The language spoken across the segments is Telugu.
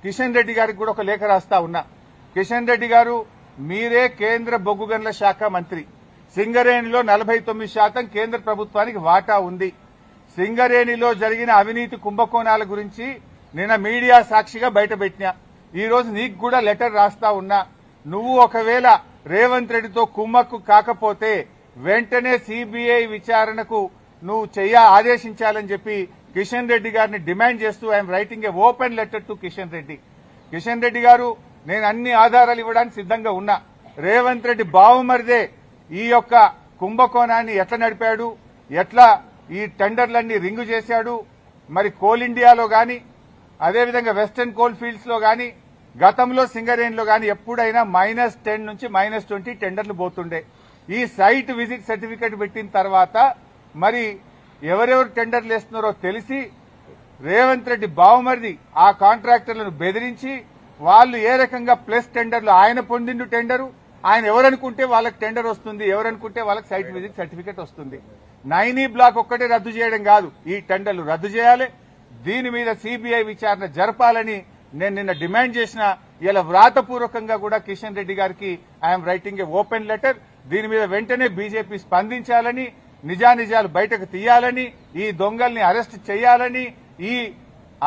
కిషన్ రెడ్డి గారికి కూడా ఒక లేఖ రాస్తా ఉన్నా. కిషన్ రెడ్డి గారు, మీరే కేంద్ర బొగ్గు గనుల శాఖ మంత్రి. సింగరేణిలో 49% కేంద్ర ప్రభుత్వానికి వాటా ఉంది. సింగరేణిలో జరిగిన అవినీతి కుంభకోణాల గురించి నిన్న మీడియా సాక్షిగా బయటపెట్టినా. ఈ రోజు నీకు కూడా లెటర్ రాస్తా ఉన్నా. నువ్వు ఒకవేళ రేవంత్ రెడ్డితో కుమ్మక్కు కాకపోతే వెంటనే సిబిఐ విచారణకు నువ్వు ఆదేశించాలని చెప్పి కిషన్ రెడ్డి గారిని డిమాండ్ చేస్తూ I'm writing A open letter to Kishan Reddy. Kishan Reddy గారు, నేను అన్ని ఆధారాలు ఇవ్వడానికి సిద్దంగా ఉన్నా. రేవంత్ రెడ్డి బావుమరిదే ఈ యొక్క కుంభకోణాన్ని ఎట్లా నడిపాడు, ఎట్లా ఈ టెండర్లన్నీ రింగు చేశాడు, మరి కోల్ ఇండియాలో గాని అదేవిధంగా వెస్టర్న్ కోల్ ఫీల్డ్స్ లో గాని గతంలో సింగరేణిలో గాని ఎప్పుడైనా -10 నుంచి -20 టెండర్లు పోతుండే. ఈ సైట్ విజిట్ సర్టిఫికెట్ పెట్టిన తర్వాత మరి ఎవరెవరు టెండర్లు వేస్తున్నారో తెలిసి రేవంత్ రెడ్డి బావుమరిది ఆ కాంట్రాక్టర్లను బెదిరించి వాళ్ళు ఏ రకంగా ప్లస్ టెండర్లు ఆయన పొందిండు టెండరు, ఆయన ఎవరనుకుంటే వాళ్ళకి టెండర్ వస్తుంది, ఎవరనుకుంటే వాళ్ళకి సైట్ విజిట్ సర్టిఫికెట్ వస్తుంది. 9E బ్లాక్ ఒక్కటే రద్దు చేయడం కాదు, ఈ టెండర్లు రద్దు చేయాలి. దీని మీద సిబిఐ విచారణ జరపాలని నేను నిన్న డిమాండ్ చేసిన. ఇలా వ్రాతపూర్వకంగా కూడా కిషన్ రెడ్డి గారికి I'm writing A open letter. దీని మీద వెంటనే బీజేపీ స్పందించాలని, నిజానిజాలు బయటకు తీయాలని, ఈ దొంగల్ని అరెస్ట్ చేయాలని, ఈ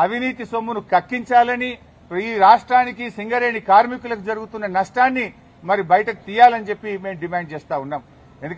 అవినీతి సొమ్మును కక్కించాలని, ఈ రాష్ట్రానికి సింగరేణి కార్మికులకు జరుగుతున్న నష్టాన్ని మరి బయటకు తీయాలని చెప్పి మేము డిమాండ్ చేస్తా ఉన్నాం. ఎందుకంటే